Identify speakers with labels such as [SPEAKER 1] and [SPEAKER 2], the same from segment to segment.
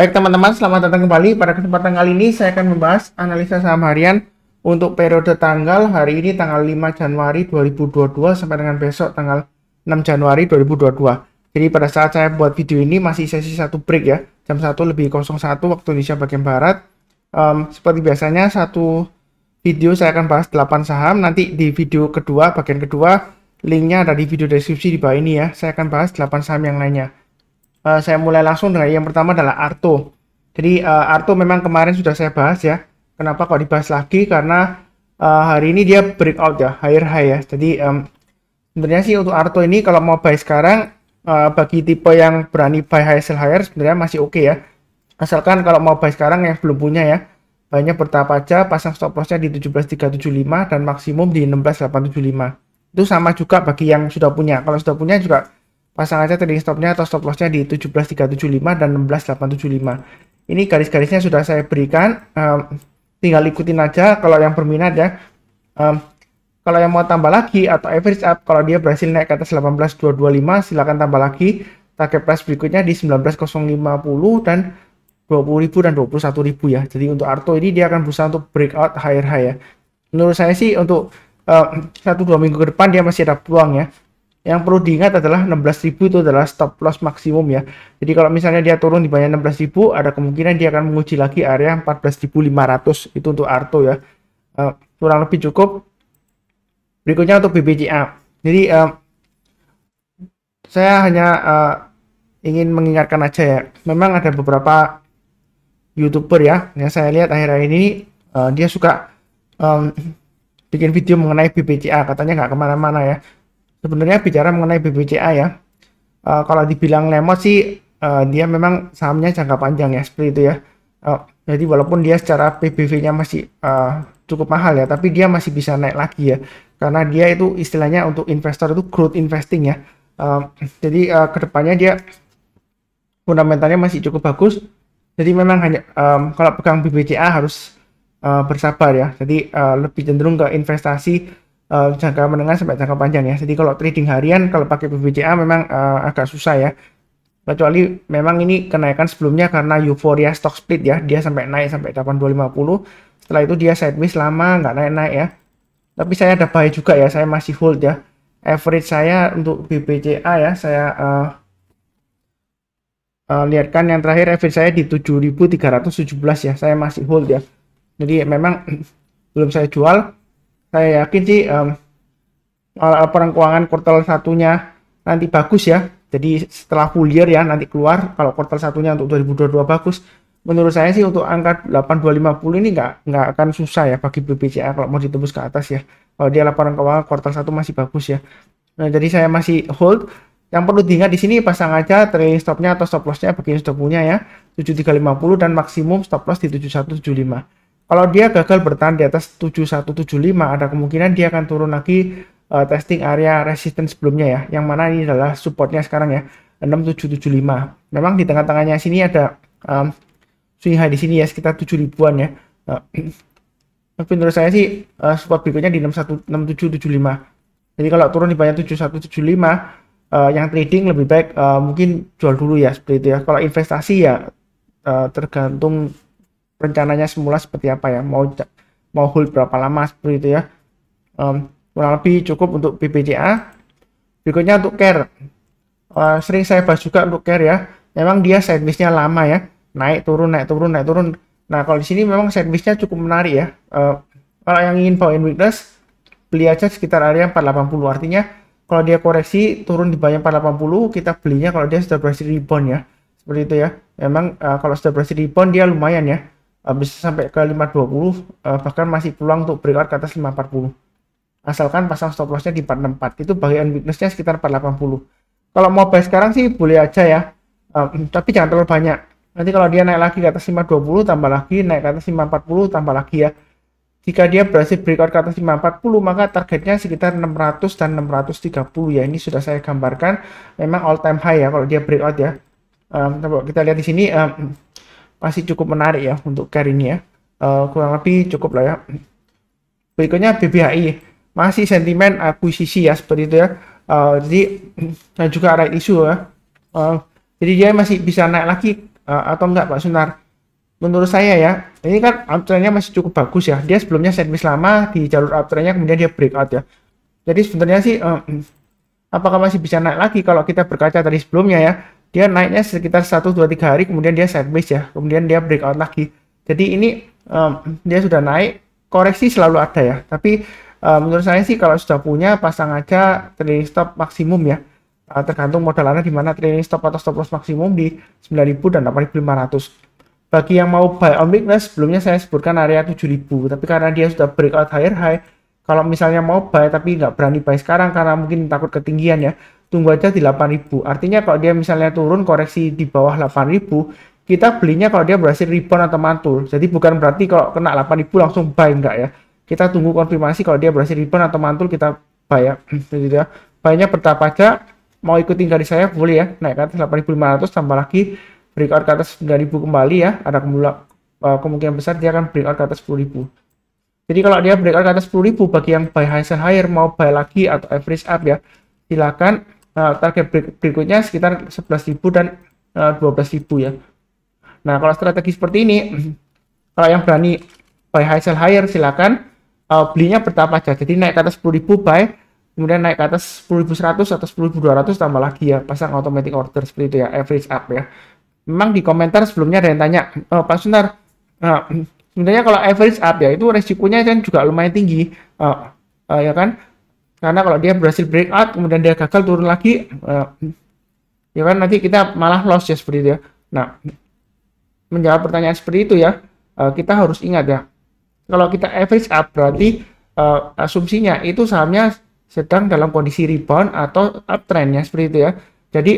[SPEAKER 1] Baik teman-teman, selamat datang kembali. Pada kesempatan kali ini saya akan membahas analisa saham harian untuk periode tanggal hari ini tanggal 5 Januari 2022 sampai dengan besok tanggal 6 Januari 2022. Jadi pada saat saya buat video ini masih sesi 1 break ya, jam 1:01 waktu Indonesia bagian Barat. Seperti biasanya satu video saya akan bahas 8 saham. Nanti di video kedua, bagian kedua, linknya ada di video deskripsi di bawah ini ya. Saya akan bahas 8 saham yang lainnya. Saya mulai langsung dengan yang pertama adalah Arto. Jadi Arto memang kemarin sudah saya bahas ya. Kenapa kok dibahas lagi? Karena hari ini dia breakout ya, higher high ya. Jadi sebenarnya sih untuk Arto ini kalau mau buy sekarang bagi tipe yang berani buy high sell higher sebenarnya masih oke ya. Asalkan kalau mau buy sekarang yang belum punya ya, banyak bertahap aja, pasang stop lossnya di 17.375 dan maksimum di 16.875. Itu sama juga bagi yang sudah punya. Kalau sudah punya juga pasang aja trading stopnya atau stop lossnya di 17.375 dan 16.875. Ini garis-garisnya sudah saya berikan, tinggal ikutin aja kalau yang berminat ya. Kalau yang mau tambah lagi atau average up, kalau dia berhasil naik ke atas 18.225 silahkan tambah lagi. Target price berikutnya di 19.050 dan 20.000 dan 21.000 ya. Jadi untuk Arto ini dia akan berusaha untuk breakout higher high ya. Menurut saya sih untuk 1-2 minggu ke depan dia masih ada peluang ya. Yang perlu diingat adalah 16.000 itu adalah stop loss maksimum ya. Jadi kalau misalnya dia turun di bawah 16.000, ada kemungkinan dia akan menguji lagi area 14.500 itu untuk Arto ya. Kurang lebih cukup. Berikutnya untuk BBCA. Jadi saya hanya ingin mengingatkan aja ya. Memang ada beberapa YouTuber ya, yang saya lihat akhir-akhir ini dia suka bikin video mengenai BBCA, katanya nggak kemana-mana ya. Sebenarnya bicara mengenai BBCA ya, kalau dibilang lemot sih dia memang sahamnya jangka panjang ya, seperti itu ya. Jadi walaupun dia secara PBV-nya masih cukup mahal ya, tapi dia masih bisa naik lagi ya, karena dia itu istilahnya untuk investor itu growth investing ya. Jadi kedepannya dia fundamentalnya masih cukup bagus. Jadi memang hanya kalau pegang BBCA harus bersabar ya. Jadi lebih cenderung ke investasi jangka menengah sampai jangka panjang ya. Jadi kalau trading harian kalau pakai BBCA memang agak susah ya. Kecuali memang ini kenaikan sebelumnya karena euforia stock split ya. Dia sampai naik sampai 8250. Setelah itu dia sideways lama nggak naik-naik ya. Tapi saya ada buy juga ya. Saya masih hold ya. Average saya untuk BBCA ya. Saya lihatkan yang terakhir average saya di 7.317 ya. Saya masih hold ya. Jadi memang belum saya jual. Saya yakin sih laporan keuangan kuartal satunya nanti bagus ya. Jadi setelah full year ya nanti keluar kalau kuartal satunya untuk 2022 bagus. Menurut saya sih untuk angka 8250 ini nggak akan susah ya bagi BBCA kalau mau ditembus ke atas ya. Kalau dia laporan keuangan kuartal 1 masih bagus ya. Nah, jadi saya masih hold. Yang perlu diingat di sini pasang aja trailing stopnya atau stop lossnya bagi yang sudah punya ya. 7350 dan maksimum stop loss di 7175. Kalau dia gagal bertahan di atas 7175, ada kemungkinan dia akan turun lagi testing area resistance sebelumnya ya. Yang mana ini adalah supportnya sekarang ya, 6775. Memang di tengah-tengahnya sini ada swing high di sini ya, sekitar 7.000-an ya. Tapi menurut saya sih support berikutnya di 6775. Jadi kalau turun di bawah 7175, yang trading lebih baik mungkin jual dulu ya, seperti itu ya. Kalau investasi ya tergantung rencananya semula seperti apa ya, mau hold berapa lama seperti itu ya. Kurang lebih cukup untuk BBCA. Berikutnya untuk CARE, sering saya bahas juga untuk CARE ya. Memang dia sideways-nya lama ya, naik turun naik turun naik turun. Nah kalau di sini memang sideways-nya cukup menarik ya. Kalau yang ingin buy in weakness, beli aja sekitar area 480. Artinya kalau dia koreksi turun di bawah 480, kita belinya kalau dia sudah berhasil rebound ya, seperti itu ya. Memang kalau sudah berhasil rebound dia lumayan ya, bisa sampai ke 520, bahkan masih peluang untuk breakout ke atas 540. Asalkan pasang stop lossnya di 464, itu bagian weaknessnya sekitar 480. Kalau mau buy sekarang sih boleh aja ya, tapi jangan terlalu banyak. Nanti kalau dia naik lagi ke atas 520 tambah lagi, naik ke atas 540 tambah lagi ya. Jika dia berhasil breakout ke atas 540, maka targetnya sekitar 600 dan 630 ya. Ini sudah saya gambarkan, memang all time high ya kalau dia breakout ya. Kita lihat di sini masih cukup menarik ya untuk CARE ini ya. Kurang lebih cukup lah ya. Berikutnya BBHI, masih sentimen akuisisi ya, seperti itu ya. Jadi dan juga right issue ya. Jadi dia masih bisa naik lagi atau enggak Pak Sunar? Menurut saya ya, ini kan uptrendnya masih cukup bagus ya. Dia sebelumnya sideways lama di jalur uptrendnya, kemudian dia breakout ya. Jadi sebenarnya sih apakah masih bisa naik lagi kalau kita berkaca dari sebelumnya ya. Dia naiknya sekitar 1 2 3 hari, kemudian dia sideways ya, kemudian dia breakout lagi. Jadi ini dia sudah naik, koreksi selalu ada ya. Tapi menurut saya sih kalau sudah punya, pasang aja trailing stop maksimum ya. Tergantung modal Anda di mana trailing stop atau stop loss maksimum di 9.000 dan 8.500. Bagi yang mau buy on weakness, sebelumnya saya sebutkan area 7.000, tapi karena dia sudah breakout higher high, kalau misalnya mau buy tapi nggak berani buy sekarang karena mungkin takut ketinggian ya, tunggu aja di 8.000. Artinya kalau dia misalnya turun koreksi di bawah 8.000, kita belinya kalau dia berhasil rebound atau mantul. Jadi bukan berarti kalau kena 8.000 langsung buy, enggak ya. Kita tunggu konfirmasi kalau dia berhasil rebound atau mantul, kita buy ya. Jadi ya, buy-nya bertahap aja. Mau ikutin garis saya boleh ya, naik ke atas 8.500 tambah lagi breakout ke atas 9.000 kembali ya. Ada kemungkinan besar dia akan breakout ke atas 10.000. Jadi kalau dia breakout ke atas 10.000, bagi yang buy high sell higher mau buy lagi atau average up ya, silakan. Target berikutnya sekitar 11.000 dan 12.000 ya. Nah, kalau strategi seperti ini, kalau yang berani buy high sell higher silakan, belinya bertahap aja. Jadi naik ke atas 10.000 buy, kemudian naik ke atas 10.100 atau 10.200 tambah lagi ya, pasang automatic order seperti itu ya, average up ya. Memang di komentar sebelumnya ada yang tanya, Pak Sunar, sebenarnya kalau average up ya itu resikonya kan juga lumayan tinggi, ya kan? Karena kalau dia berhasil breakout kemudian dia gagal turun lagi, ya kan nanti kita malah loss ya seperti itu ya. Nah, menjawab pertanyaan seperti itu ya, kita harus ingat ya, kalau kita average up berarti asumsinya itu sahamnya sedang dalam kondisi rebound atau uptrend ya seperti itu ya. Jadi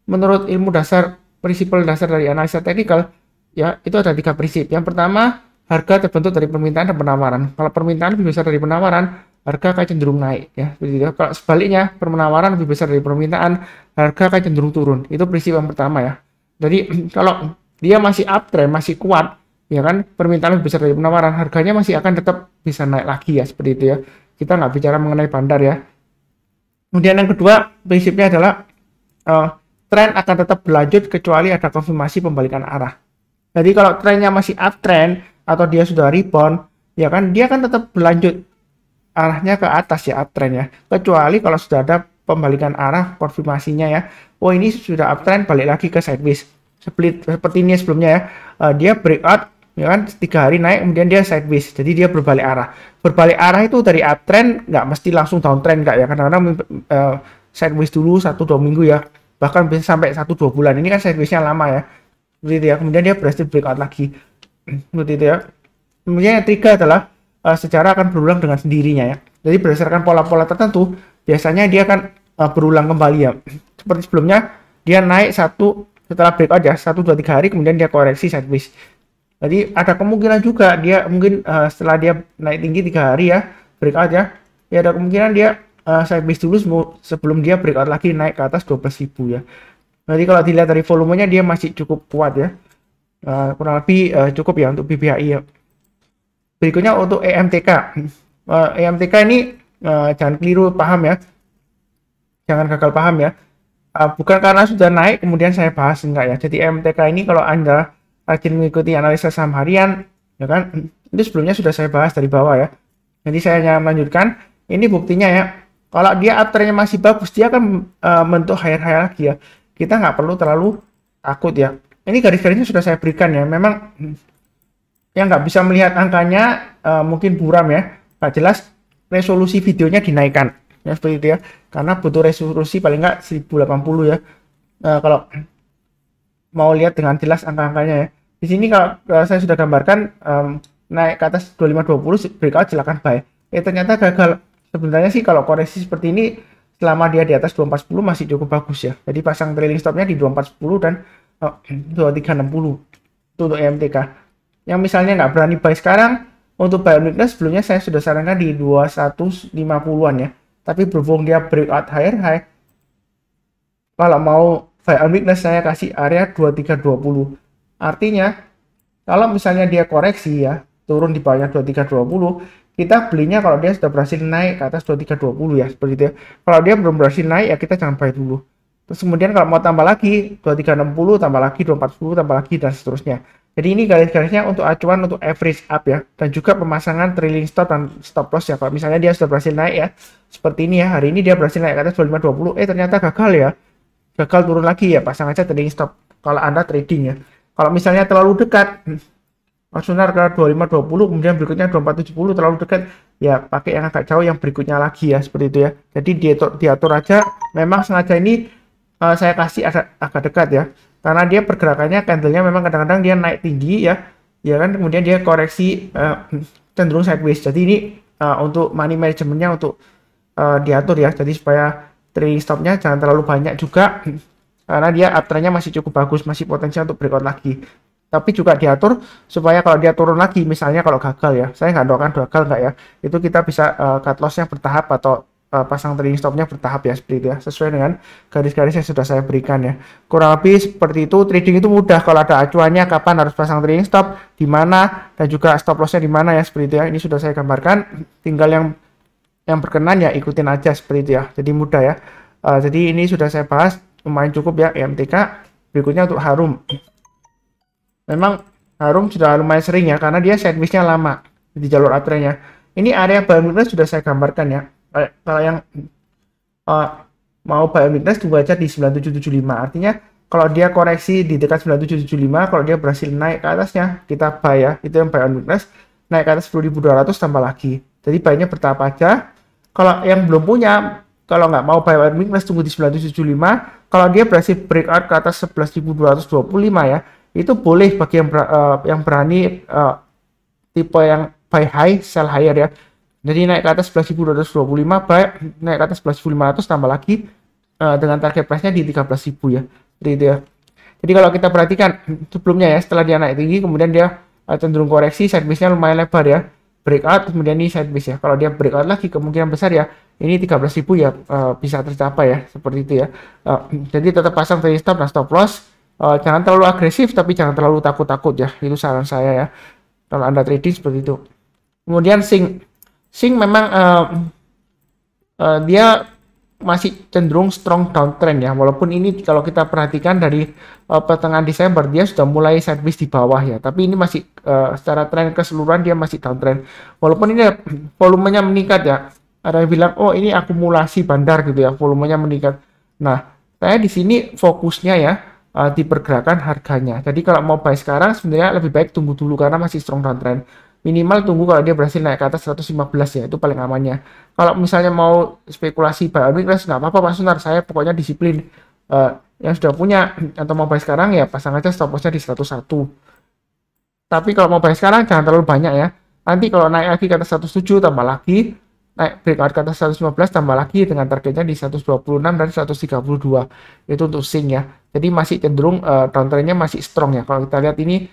[SPEAKER 1] menurut ilmu dasar, prinsip dasar dari analisa teknikal ya, itu ada 3 prinsip. Yang pertama, harga terbentuk dari permintaan dan penawaran. Kalau permintaan lebih besar dari penawaran, harga akan cenderung naik ya. Kalau sebaliknya, penawaran lebih besar dari permintaan, harga akan cenderung turun. Itu prinsip yang pertama ya. Jadi kalau dia masih uptrend, masih kuat, ya kan, permintaan lebih besar dari penawaran, harganya masih akan tetap bisa naik lagi ya seperti itu ya. Kita nggak bicara mengenai bandar ya. Kemudian yang kedua, prinsipnya adalah tren akan tetap berlanjut kecuali ada konfirmasi pembalikan arah. Jadi kalau trennya masih uptrend atau dia sudah rebound, ya kan, dia akan tetap berlanjut arahnya ke atas ya, uptrend ya. Kecuali kalau sudah ada pembalikan arah konfirmasinya ya. Oh, ini sudah uptrend, balik lagi ke sideways. Seperti ini sebelumnya ya. Dia breakout ya kan, 3 hari naik kemudian dia sideways. Jadi dia berbalik arah. Berbalik arah itu dari uptrend nggak mesti langsung downtrend enggak ya. Kadang-kadang sideways dulu 1-2 minggu ya. Bahkan bisa sampai 1-2 bulan. Ini kan sidewaysnya lama ya. Seperti itu ya. Kemudian dia berhasil breakout lagi. Seperti itu ya. Kemudian yang ketiga adalah sejarah akan berulang dengan sendirinya ya. Jadi berdasarkan pola-pola tertentu, biasanya dia akan berulang kembali ya. Seperti sebelumnya, dia naik setelah breakout ya, 1-2-3 hari, kemudian dia koreksi sideways. Jadi ada kemungkinan juga dia mungkin setelah dia naik tinggi 3 hari ya, breakout ya, ya ada kemungkinan dia sideways dulu sebelum dia breakout lagi naik ke atas 12.000 ya. Jadi kalau dilihat dari volumenya dia masih cukup kuat ya, kurang lebih cukup ya untuk BBHI ya. Berikutnya untuk EMTK. EMTK ini jangan keliru paham ya, jangan gagal paham ya. Bukan karena sudah naik kemudian saya bahas, enggak ya. Jadi EMTK ini kalau Anda rajin mengikuti analisa saham harian ya kan, itu sebelumnya sudah saya bahas dari bawah ya. Jadi saya hanya melanjutkan, ini buktinya ya, kalau dia uptrendnya masih bagus, dia akan bentuk higher lagi ya. Kita nggak perlu terlalu takut ya. Ini garis-garisnya sudah saya berikan ya. Memang yang nggak bisa melihat angkanya mungkin buram ya, nggak jelas, resolusi videonya dinaikkan ya seperti itu ya, karena butuh resolusi paling nggak 1080 ya. Kalau mau lihat dengan jelas angka-angkanya ya, di sini kalau saya sudah gambarkan naik ke atas 2520 breakout, silakan buy. Ternyata gagal. Sebenarnya sih kalau koreksi seperti ini selama dia di atas 2410 masih cukup bagus ya. Jadi pasang trailing stopnya di 2410 dan 2360 itu untuk EMTK. Yang misalnya nggak berani buy sekarang, untuk buy on weakness sebelumnya saya sudah sarankan di 2150-an ya. Tapi berhubung dia breakout higher high, kalau mau buy on weakness saya kasih area 2320. Artinya kalau misalnya dia koreksi ya, turun di bawahnya 2320, kita belinya kalau dia sudah berhasil naik ke atas 2320 ya, seperti itu ya. Kalau dia belum berhasil naik ya kita jangan buy dulu. Terus kemudian kalau mau tambah lagi 2360 tambah lagi 2410 tambah lagi dan seterusnya. Jadi ini garis-garisnya untuk acuan untuk average up ya, dan juga pemasangan trailing stop dan stop loss ya. Kalau misalnya dia sudah berhasil naik ya, seperti ini ya, hari ini dia berhasil naik ke atas 2520, ternyata gagal ya, gagal turun lagi ya, pasang aja trailing stop kalau Anda trading ya. Kalau misalnya terlalu dekat, Sunar ke 2520, kemudian berikutnya 2470 terlalu dekat, ya pakai yang agak jauh yang berikutnya lagi ya, seperti itu ya. Jadi diatur aja, memang sengaja ini saya kasih agak dekat ya, karena dia pergerakannya candlenya memang kadang-kadang dia naik tinggi ya kan, kemudian dia koreksi cenderung sideways. Jadi ini untuk money managementnya untuk diatur ya, jadi supaya trading stopnya jangan terlalu banyak juga, karena dia uptrendnya masih cukup bagus, masih potensial untuk breakout lagi. Tapi juga diatur supaya kalau dia turun lagi, misalnya kalau gagal ya, saya nggak doakan gagal nggak ya, itu kita bisa cut lossnya bertahap atau pasang trading stopnya bertahap ya, seperti itu ya, sesuai dengan garis-garis yang sudah saya berikan ya. Kurang lebih seperti itu. Trading itu mudah kalau ada acuannya, kapan harus pasang trading stop, di mana, dan juga stop lossnya di mana ya, seperti itu ya. Ini sudah saya gambarkan, tinggal yang berkenan ya ikutin aja, seperti itu ya. Jadi mudah ya. Jadi ini sudah saya bahas, lumayan cukup ya EMTK. Berikutnya untuk Harum. Memang Harum sudah lumayan sering ya, karena dia sideways-nya lama di jalur uptrend-nya. Ini area buy weakness sudah saya gambarkan ya. Kalau yang mau buy weakness tunggu aja di 9775. Artinya kalau dia koreksi di dekat 9775, kalau dia berhasil naik ke atasnya, kita buy ya. Itu yang buy on weakness, naik ke atas 10.200 tambah lagi. Jadi buy-nya bertahap aja. Kalau yang belum punya, kalau nggak mau buy on weakness tunggu di 9775. Kalau dia berhasil breakout ke atas 11.225 ya, itu boleh bagi yang berani tipe yang buy high sell higher ya. Jadi naik ke atas 11.225, buy, naik ke atas 11.500 tambah lagi dengan target price-nya di 13.000 ya. Seperti itu ya. Jadi kalau kita perhatikan sebelumnya ya, setelah dia naik tinggi kemudian dia cenderung koreksi, sideways-nya lumayan lebar ya. Breakout kemudian ini sideways ya. Kalau dia breakout lagi kemungkinan besar ya ini 13.000 ya bisa tercapai ya, seperti itu ya. Jadi tetap pasang trading stop dan stop loss. Jangan terlalu agresif tapi jangan terlalu takut-takut ya, itu saran saya ya kalau Anda trading, seperti itu. Kemudian Sing memang dia masih cenderung strong downtrend ya, walaupun ini kalau kita perhatikan dari pertengahan Desember dia sudah mulai sideways di bawah ya, tapi ini masih secara tren keseluruhan dia masih downtrend, walaupun ini volumenya meningkat ya. Ada yang bilang oh ini akumulasi bandar gitu ya, volumenya meningkat. Nah saya di sini fokusnya ya di pergerakan harganya. Jadi kalau mau buy sekarang sebenarnya lebih baik tunggu dulu karena masih strong downtrend. Minimal tunggu kalau dia berhasil naik ke atas 115 ya, itu paling amannya. Kalau misalnya mau spekulasi buy on weakness nggak apa-apa Pak Sunar, saya pokoknya disiplin. Yang sudah punya atau mau buy sekarang ya pasang aja stop lossnya di 101. Tapi kalau mau buy sekarang jangan terlalu banyak ya. Nanti kalau naik lagi ke atas 107 tambah lagi, naik breakout ke atas 115 tambah lagi dengan targetnya di 126 dan 132. Itu untuk Sing ya. Jadi masih cenderung downtrendnya masih strong ya. Kalau kita lihat ini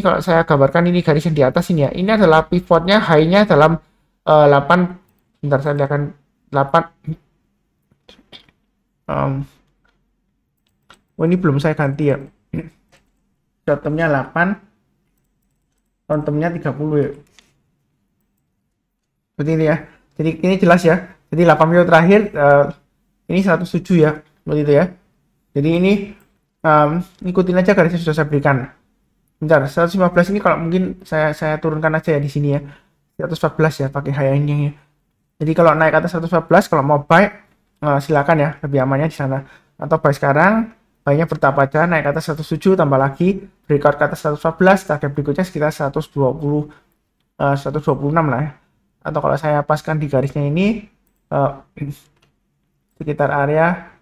[SPEAKER 1] kalau saya gambarkan ini garis yang di atas ini ya. Ini adalah pivotnya high-nya dalam 8, bentar saya lihatkan 8. Ini belum saya ganti ya. Short term-nya 8, long term-nya 30 ya. Seperti ini ya. Jadi ini jelas ya. Jadi 8 minggu terakhir ini 107 ya. Seperti itu ya. Jadi ini ikutin aja garis yang sudah saya berikan. Bentar, 115 ini kalau mungkin saya turunkan aja ya di sini ya. 114 ya pakai high-nya. Jadi kalau naik ke atas 114 kalau mau buy silakan ya, lebih amannya di sana. Atau buy sekarang, buy-nya bertahap aja, naik ke atas 107 tambah lagi, breakout ke atas 114, target berikutnya sekitar 126 lah ya. Atau kalau saya paskan di garisnya ini sekitar area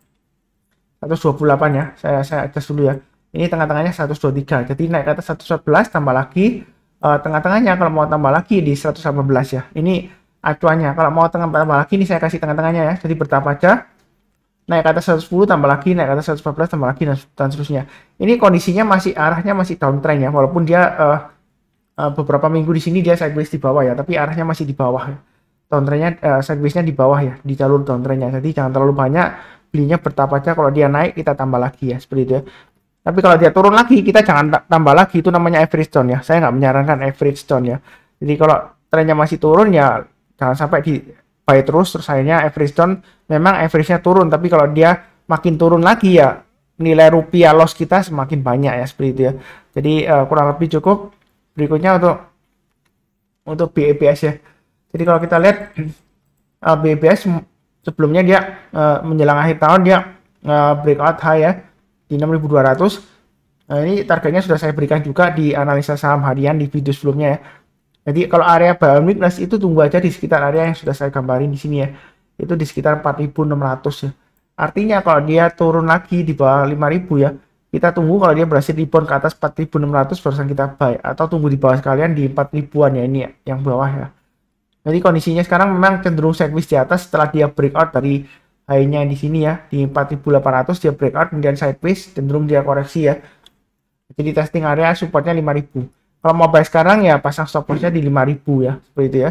[SPEAKER 1] 128 ya, saya adjust dulu ya. Ini tengah-tengahnya 123, jadi naik ke atas 111 tambah lagi, tengah-tengahnya kalau mau tambah lagi di 118 ya. Ini acuannya, kalau mau tambah lagi ini saya kasih tengah-tengahnya ya, jadi bertahap aja. Naik ke atas 110 tambah lagi, naik ke atas 114 tambah lagi dan seterusnya. Ini kondisinya arahnya masih downtrend ya, walaupun dia beberapa minggu di sini dia sideways di bawah ya, tapi arahnya masih di bawah ya. Downtrendnya sidewaysnya di bawah ya, di jalur downtrendnya. Jadi jangan terlalu banyak, belinya bertahap aja. Kalau dia naik kita tambah lagi ya, seperti itu ya. Tapi kalau dia turun lagi kita jangan tambah lagi, itu namanya average down ya. Saya nggak menyarankan average down ya. Jadi kalau trennya masih turun ya jangan sampai di buy terus akhirnya average down. Memang average-nya turun, tapi kalau dia makin turun lagi ya nilai rupiah loss kita semakin banyak ya seperti itu ya. Jadi kurang lebih cukup. Berikutnya untuk BEPS ya. Jadi kalau kita lihat BEPS sebelumnya dia menjelang akhir tahun dia breakout high ya di 6.200. Nah, ini targetnya sudah saya berikan juga di analisa saham harian di video sebelumnya ya. Jadi kalau area buy on weakness itu tunggu aja di sekitar area yang sudah saya gambarin di sini ya. Itu di sekitar 4.600 ya. Artinya kalau dia turun lagi di bawah 5.000 ya, kita tunggu kalau dia berhasil rebound ke atas 4.600 barusan kita buy, atau tunggu di bawah sekalian di 4.000-an ya, ini ya, yang bawah ya. Jadi kondisinya sekarang memang cenderung sideways di atas setelah dia breakout dari high-nya di sini ya, di 4.800 dia breakout kemudian sideways, cenderung dia koreksi ya. Jadi testing area supportnya 5.000. Kalau mau buy sekarang ya pasang stop lossnya di 5.000 ya, seperti itu ya.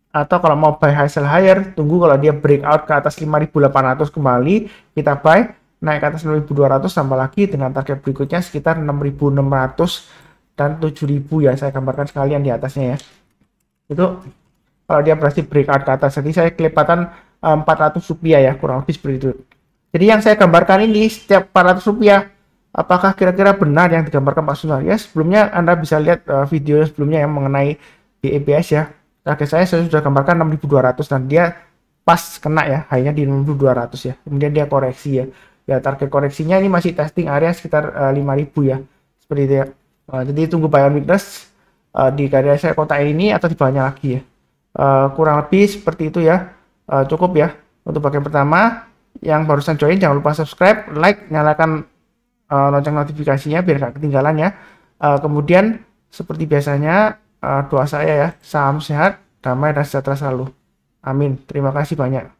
[SPEAKER 1] Atau kalau mau buy high sell higher, tunggu kalau dia breakout ke atas 5.800 kembali, kita buy, naik ke atas 6.200 tambah lagi dengan target berikutnya sekitar 6.600 dan 7.000 ya, saya gambarkan sekalian di atasnya ya. Itu kalau dia berhasil breakout ke atas. Jadi saya kelipatan 400 rupiah ya, kurang lebih seperti itu. Jadi yang saya gambarkan ini setiap 400 rupiah, apakah kira-kira benar yang digambarkan Pak Sunar? Ya, sebelumnya Anda bisa lihat video sebelumnya yang mengenai BEPS ya. Target saya sudah gambarkan 6.200 dan dia pas kena ya, high-nya di 6.200 ya. Kemudian dia koreksi ya. Ya, target koreksinya ini masih testing area sekitar 5.000 ya. Seperti itu ya. Jadi tunggu buy on weakness di area saya kotak ini atau di bawahnya lagi ya. Kurang lebih seperti itu ya. Cukup ya untuk bagian pertama. Yang barusan join jangan lupa subscribe, like, nyalakan lonceng notifikasinya biar gak ketinggalan ya. Kemudian seperti biasanya doa saya ya, salam sehat, damai dan sejahtera selalu. Amin. Terima kasih banyak.